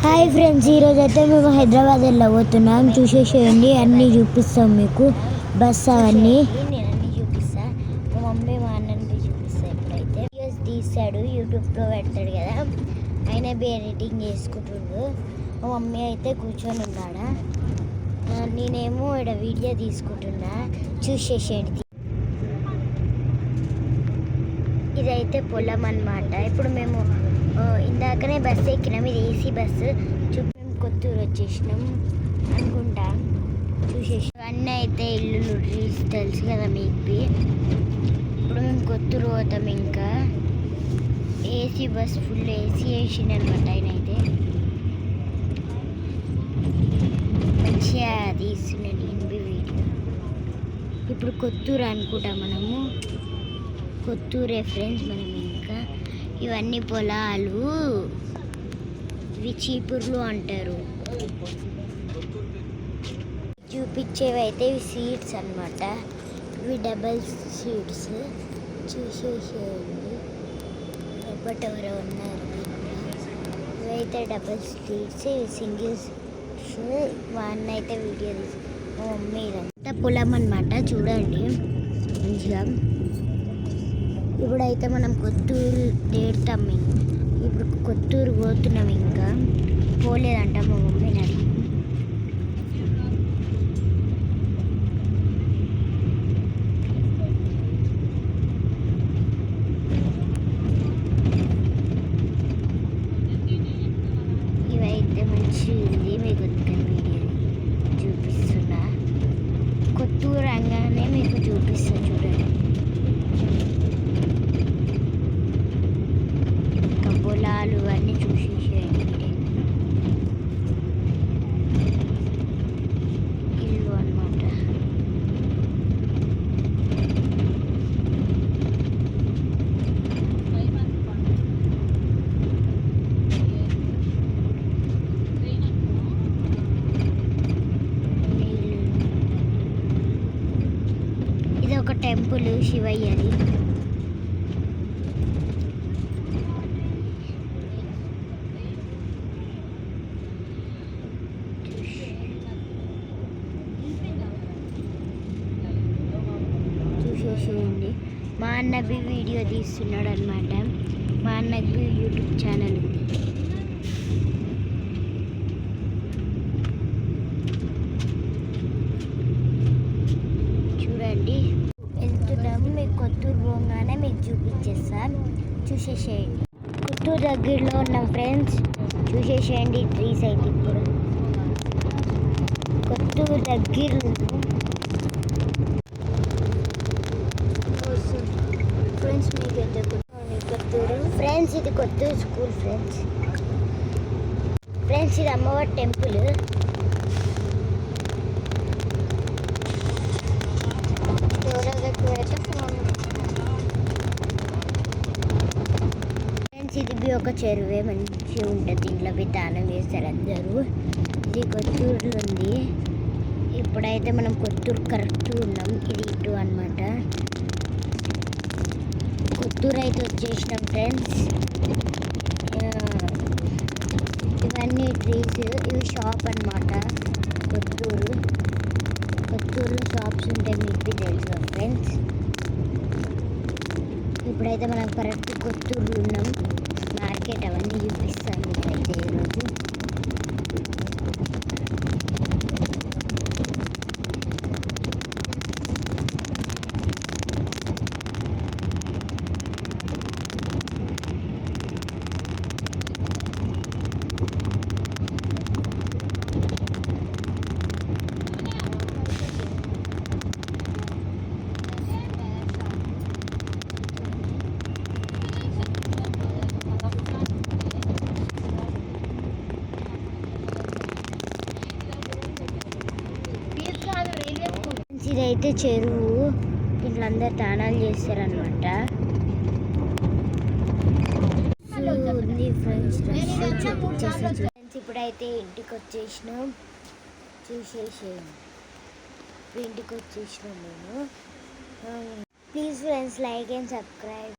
Hi friends, ఈరోజు అయితే మేము హైదరాబాద్ వెళ్ళబోతున్నాం. చూసేసేయండి, అన్నీ చూపిస్తాం మీకు. బస్ అవన్నీ నేను అన్నీ చూపిస్తా. మా మమ్మీ మా అన్నని చూపిస్తా. ఎప్పుడైతే వీడియోస్ తీస్తాడు యూట్యూబ్లో పెడతాడు కదా, ఆయన ఎడిటింగ్ చేసుకుంటుండు. మా మమ్మీ అయితే కూర్చొని ఉన్నాడా, నేనేమో ఇక్కడ వీడియో తీసుకుంటున్నా. చూసేసేయండి. ఇదైతే పొలం అన్నమాట. ఇప్పుడు మేము ఇందాకనే బస్సు ఎక్కినాం. ఇది ఏసీ బస్సు. మేము కొత్తూరు వచ్చేసినాం అనుకుంటా. చూసేసి అన్నీ అయితే ఇల్లు ట్రీస్ తెలుసు కదా మీకు. ఇప్పుడు మేము కొత్తూరు పోతాం. ఇంకా ఏసీ బస్ ఫుల్ ఏసీ వేసిండు అనమాట. ఆయన అయితే మంచిగా తీస్తున్నాడు వీడియో. ఇప్పుడు కొత్తూరు అనుకుంటాం మనము. కొత్తూరే ఫ్రెండ్స్. మనం ఇంకా ఇవన్నీ పొలాలు, ఇవి చీపుర్లు అంటారు. చూపించేవి అయితే ఇవి సీడ్స్ అన్నమాట. ఇవి డబల్ సీడ్స్. చూసేసేయండి. ఎప్పటి ఎవరో ఉన్నారు. ఇవైతే డబల్ సీడ్స్, ఇవి సింగిల్స్. మా అన్న అయితే వీడియో తీసి, మా మమ్మీ ఇదంతా పొలం అన్నమాట. చూడండి మంచిగా. ఇప్పుడైతే మనం కొత్తూరు దేడతాం. ఇప్పుడు కొత్తూరు పోతున్నాం. ఇంకా పోలేదంట మా మమ్మీని అడిగి. ఇవైతే మంచిగా ఉంది. మీకు వీడియో చూపిస్తున్నా. కొత్తూరు రంగానే మీకు చూపిస్తా. చూడండి పొలాలు అన్నీ చూసేసేయండి. ఇల్లు అన్నమాట. ఇది ఒక టెంపుల్, శివయ్యది. చూసేయండి. మా అన్నవి వీడియో తీస్తున్నాడు అనమాట. మా అన్నకి యూట్యూబ్ ఛానల్ ఉంది. చూడండి వెళ్తున్నాము. మీకు కొత్తూరు పోగానే మీకు చూపించేస్తాను. చూసేసేయండి. కొత్తూరు దగ్గరలో ఉన్నాం ఫ్రెండ్స్. చూసేసేయండి ట్రీస్ అయితే. ఇప్పుడు కొత్తూరు దగ్గరలో కొత్తూరు ఫ్రెండ్స్. ఇది కొత్తూరు స్కూల్ ఫ్రెండ్స్. ఇది అమ్మవారి టెంపుల్. ఫ్రెండ్స్ ఇది ఒక చెరువే, మంచిగా ఉంటుంది. దీంట్లో దానం చేస్తారు అందరూ. ఇది కొత్తూరులో ఉంది. ఇప్పుడైతే మనం కొత్తూరు కరెక్ట్గా ఉన్నాం. ఇది ఇటు అన్నమాట. కొత్తూరు అయితే వచ్చేసినాం ఫ్రెండ్స్. ఇవన్నీ ట్రీస్, ఇవి షాప్ అన్నమాట. కొత్తూరులో షాప్స్ ఉంటాయి, మీకు తెలుసు ఫ్రెండ్స్. ఇప్పుడైతే మనం కరెక్ట్ కొత్తూరులో ఉన్నాం. మార్కెట్ అవన్నీ చూపిస్తాను మీకైతే ఈరోజు. ఇదైతే చెరువు. ఇట్లా అందరు దానాలు చేస్తారనమాట. ఫ్రెండ్స్ ఇప్పుడైతే ఇంటికి వచ్చేసినాం. చూసేసేయండి. ఇంటికి వచ్చేసినాం మేము. Please friends, like and subscribe.